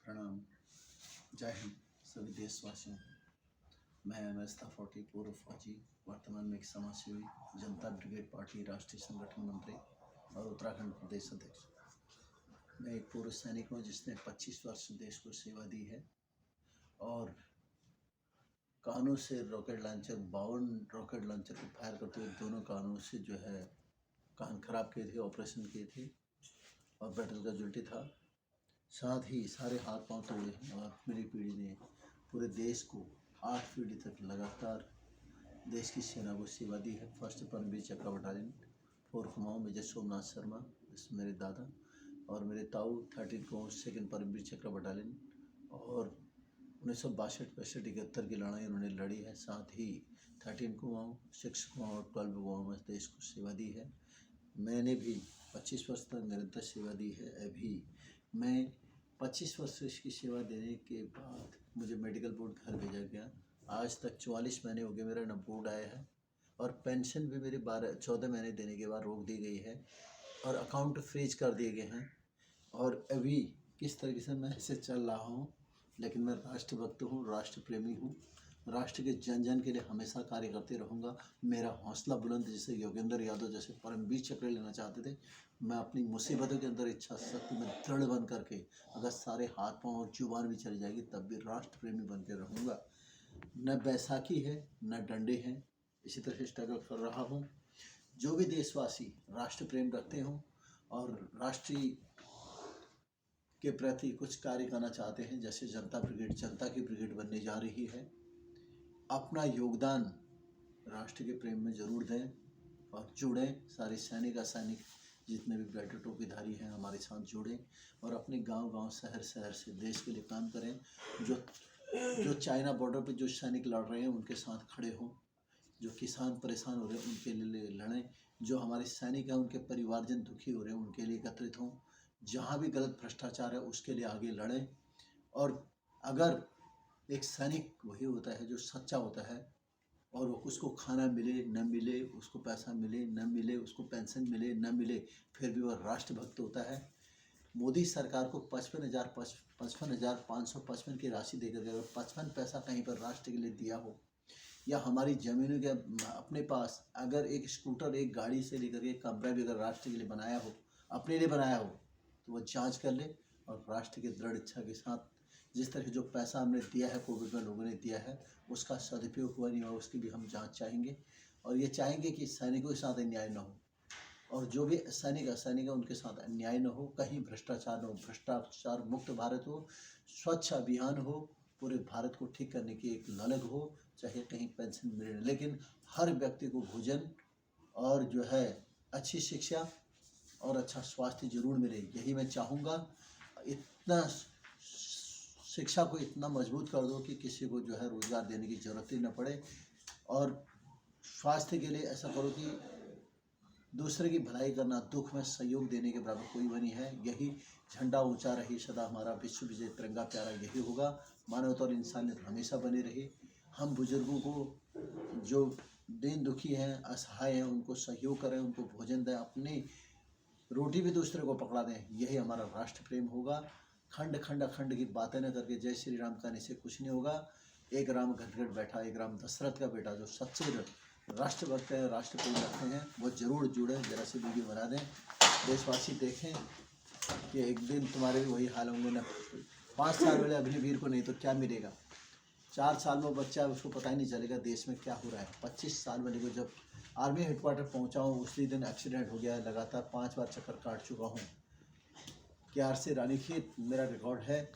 प्रणाम। जय हिंद सभी देशवासियों। मैं MS त्रिपाठी, पूर्व फौजी, वर्तमान में एक समाजसेवी, जनता ब्रिगेड पार्टी राष्ट्रीय संगठन मंत्री और उत्तराखंड प्रदेश अध्यक्ष। मैं एक पूर्व सैनिक हूँ जिसने 25 वर्ष देश को सेवा दी है और कानों से रॉकेट लॉन्चर 52 रॉकेट लॉन्चर को फायर करते हुए दोनों कानों से जो है कान खराब किए थे, ऑपरेशन किए थे और बैटल कैजुअल्टी था। साथ ही सारे हाथ पांव तोड़े हैं और मेरी पीढ़ी ने पूरे देश को 8 पीढ़ी तक लगातार देश की सेना को सेवा दी है। फर्स्ट परमवीर चक्र बटालियन, 4 कुमाऊं मेजर सोमनाथ शर्मा मेरे दादा और मेरे ताऊ 13 कुमाऊं सेकेंड परमवीर चक्र बटालियन और 1962-65-71 की लड़ाई उन्होंने लड़ी है। साथ ही 13 कुमाऊं, 6 कुमाऊं और 12 कुमाऊं में देश को सेवा दी है। मैंने भी 25 वर्ष तक निरंतर सेवा दी है। अभी मैं 25 वर्ष की सेवा देने के बाद मुझे मेडिकल बोर्ड घर भेजा गया। आज तक 44 महीने हो गए मेरा न बोर्ड आया है और पेंशन भी मेरे 14 महीने देने के बाद रोक दी गई है और अकाउंट फ्रीज कर दिए गए हैं। और अभी किस तरीके से मैं ऐसे चल रहा हूँ, लेकिन मैं राष्ट्रभक्त हूँ, राष्ट्र प्रेमी हूँ, राष्ट्र के जन जन के लिए हमेशा कार्य करते रहूँगा। मेरा हौसला बुलंद, जैसे योगेंद्र यादव जैसे परमवीर चक्र लेना चाहते थे, मैं अपनी मुसीबतों के अंदर इच्छा शक्ति में दृढ़ बन करके अगर सारे हाथ पांव और जुबान भी चली जाएगी तब भी राष्ट्र प्रेमी बन के रहूँगा। न बैसाखी है न डंडे हैं, इसी तरह से स्ट्रगल कर रहा हूँ। जो भी देशवासी राष्ट्र प्रेम रखते हों और राष्ट्रीय के प्रति कुछ कार्य करना चाहते हैं, जैसे जनता ब्रिगेड जनता की ब्रिगेड बनने जा रही है, अपना योगदान राष्ट्र के प्रेम में जरूर दें और जुड़ें। सारे सैनिक असैनिक जितने भी बेल्ट टोपीधारी हैं हमारे साथ जुड़ें और अपने गांव-गांव शहर शहर से देश के लिए काम करें। जो चाइना बॉर्डर पे जो सैनिक लड़ रहे हैं उनके साथ खड़े हों, जो किसान परेशान हो रहे हैं उनके लिए लड़ें, जो हमारे सैनिक हैं उनके परिवारजन दुखी हो रहे हैं उनके लिए एकत्रित हों, जहाँ भी गलत भ्रष्टाचार है उसके लिए आगे लड़ें। और अगर एक सैनिक वही होता है जो सच्चा होता है और उसको खाना मिले न मिले, उसको पैसा मिले न मिले, उसको पेंशन मिले न मिले, फिर भी वह राष्ट्रभक्त होता है। मोदी सरकार को 55,555 की राशि देकर अगर 55 पैसा कहीं पर राष्ट्र के लिए दिया हो या हमारी जमीनों के अपने पास अगर एक स्कूटर, एक गाड़ी से लेकर एक कमरा भी अगर राष्ट्र के लिए बनाया हो, अपने लिए बनाया हो, तो वह जांच कर ले और राष्ट्र की दृढ़ इच्छा के साथ जिस तरह जो पैसा हमने दिया है, कोविड में लोगों ने दिया है, उसका सदुपयोग हुआ नहीं हुआ उसकी भी हम जांच चाहेंगे। और ये चाहेंगे कि सैनिकों के साथ अन्याय न हो और जो भी सैनिक असैनिक है उनके साथ अन्याय न हो, कहीं भ्रष्टाचार न हो, भ्रष्टाचार मुक्त भारत हो, स्वच्छ अभियान हो, पूरे भारत को ठीक करने की एक ललक हो, चाहे कहीं पेंशन मिले, लेकिन हर व्यक्ति को भोजन और जो है अच्छी शिक्षा और अच्छा स्वास्थ्य जरूर मिले, यही मैं चाहूँगा। इतना शिक्षा को इतना मजबूत कर दो कि किसी को जो है रोजगार देने की जरूरत ही न पड़े और स्वास्थ्य के लिए ऐसा करो कि दूसरे की भलाई करना, दुख में सहयोग देने के बराबर कोई भी नहीं है। यही झंडा ऊंचा रही सदा हमारा विश्व विजय तिरंगा प्यारा, यही होगा। मानवता और इंसानियत हमेशा बनी रही। हम बुजुर्गों को जो दीन दुखी हैं, असहाय हैं, उनको सहयोग करें, उनको भोजन दें, अपनी रोटी भी दूसरे को पकड़ा दें, यही हमारा राष्ट्र प्रेम होगा। खंड खंड अखंड की बातें न करके जय श्री राम कहने से कुछ नहीं होगा। एक राम घट घट बैठा, एक राम दशरथ का बेटा, जो सच्चे राष्ट्रभक्त हैं, राष्ट्र प्रेम रखते हैं, वो जरूर जुड़े, जरा से वीडियो बना दें। देशवासी देखें कि एक दिन तुम्हारे भी वही हाल होंगे ना। 5 साल वाले अग्निवीर को नहीं तो क्या मिलेगा, 4 साल में बच्चा है उसको पता ही नहीं चलेगा देश में क्या हो रहा है। 25 साल वाले को जब आर्मी हेडक्वार्टर पहुंचा हूँ उसी दिन एक्सीडेंट हो गया है। लगातार 5 बार चक्कर काट चुका हूँ। KR से रानीखेत मेरा रिकॉर्ड है।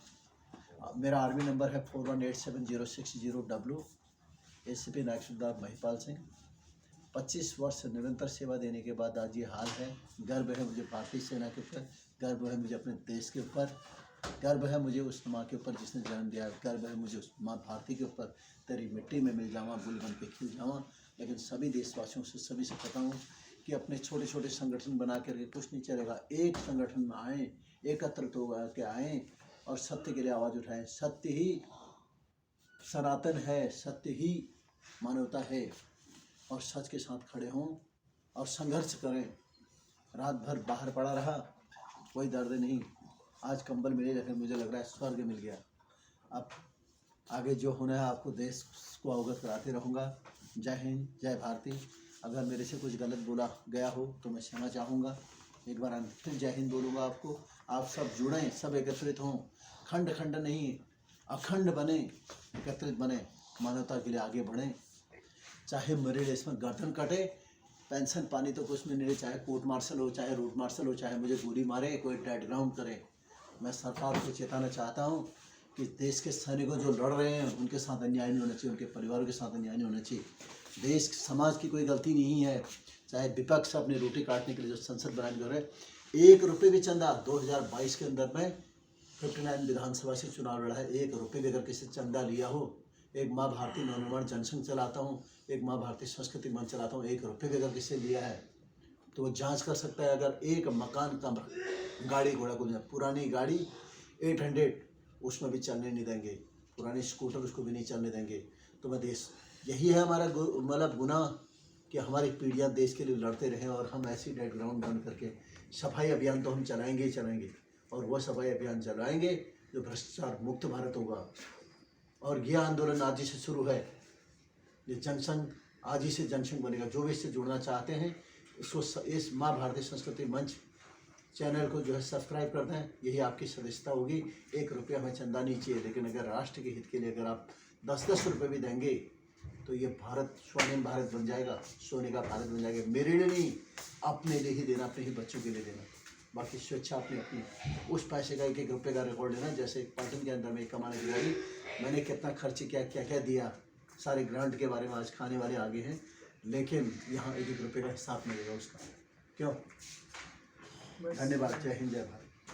मेरा आर्मी नंबर है 418706 ACP नायक सरदार महिपाल सिंह। 25 वर्ष निरंतर सेवा देने के बाद आज ये हाल है। गर्व है मुझे भारतीय सेना के ऊपर, गर्व है मुझे अपने देश के ऊपर, गर्व है मुझे उस माँ के ऊपर जिसने जन्म दिया, गर्व है मुझे उस माँ भारती के ऊपर। तेरी मिट्टी में मिल जावा, गुल बन के खिल जावा। लेकिन सभी देशवासियों से सभी से कहता हूँ कि अपने छोटे छोटे संगठन बना करके कुछ नहीं चलेगा। एक संगठन में आएँ, एकत्रित हो के आएँ और सत्य के लिए आवाज़ उठाएं। सत्य ही सनातन है, सत्य ही मानवता है और सच के साथ खड़े हों और संघर्ष करें। रात भर बाहर पड़ा रहा, कोई दर्द नहीं। आज कंबल मिले, लेकिन मुझे लग रहा है स्वर्ग मिल गया। अब आगे जो होना है आपको देश को अवगत कराते रहूँगा। जय हिंद, जय भारती। अगर मेरे से कुछ गलत बोला गया हो तो मैं क्षमा चाहूँगा। एक बार फिर जय हिंद बोलूँगा आपको। आप सब जुड़ें, सब एकत्रित हों, खंड खंड नहीं अखंड बने, एकत्रित बने, मानवता के लिए आगे बढ़ें। चाहे मेरे देश में गर्दन कटे, पेंशन पानी तो कुछ में नहीं, चाहे कोर्ट मार्शल हो, चाहे रूट मार्शल हो, चाहे मुझे गोली मारे, कोई डेड ग्राउंड करे। मैं सरकार को चेताना चाहता हूँ कि देश के सैनिकों जो लड़ रहे हैं उनके साथ अन्याय नहीं होना चाहिए, उनके परिवारों के साथ अन्याय नहीं होना चाहिए। देश समाज की कोई गलती नहीं है। चाहे विपक्ष अपनी रोटी काटने के लिए जो संसद बनाने कर रहे हैं, 1 रुपये भी चंदा 2022 के अंदर में 59 विधानसभा से चुनाव लड़ा है। 1 रुपये भी अगर किसी चंदा लिया हो, एक माँ भारती नवनिर्माण जनसंघ चलाता हूँ, एक माँ भारती संस्कृति मंच चलाता हूँ, 1 रुपये भी अगर किसी लिया है तो वो जांच कर सकता है। अगर एक मकान का गाड़ी घोड़ा को पुरानी गाड़ी 800 उसमें भी चलने नहीं देंगे, पुरानी स्कूटर उसको भी नहीं चलने देंगे। तो मैं देश, यही है हमारा मतलब गुनाह कि हमारी पीढ़ियां देश के लिए लड़ते रहें और हम ऐसी डेड ग्राउंड बंद करके सफाई अभियान तो हम चलाएंगे ही चलाएंगे। और वह सफाई अभियान चलाएंगे जो भ्रष्टाचार मुक्त भारत होगा। और यह आंदोलन आज ही से शुरू है, ये जनसंघ आज ही से जनसंघ बनेगा। जो भी इससे जुड़ना चाहते हैं इसको, इस माँ भारती संस्कृति मंच चैनल को जो है सब्सक्राइब कर दें, यही आपकी सदस्यता होगी। 1 रुपया हमें चंदा नहीं चाहिए, लेकिन अगर राष्ट्र के हित के लिए अगर आप 10-10 रुपये भी देंगे तो ये भारत स्वर्णिम भारत बन जाएगा, सोने का भारत बन जाएगा। मेरे लिए नहीं, अपने लिए ही देना, अपने ही बच्चों के लिए देना। बाकी स्वेच्छा अपनी अपनी। उस पैसे का 1-1 रुपये का रिकॉर्ड लेना। जैसे पाटन के अंदर में कमाने की गाड़ी, मैंने कितना खर्च किया, क्या क्या दिया, सारे ग्रांट के बारे में आज खाने वाले आगे हैं, लेकिन यहाँ 1-1 रुपये का हिसाब मिलेगा उसका। क्यों? धन्यवाद। जय हिंद, जय भारत।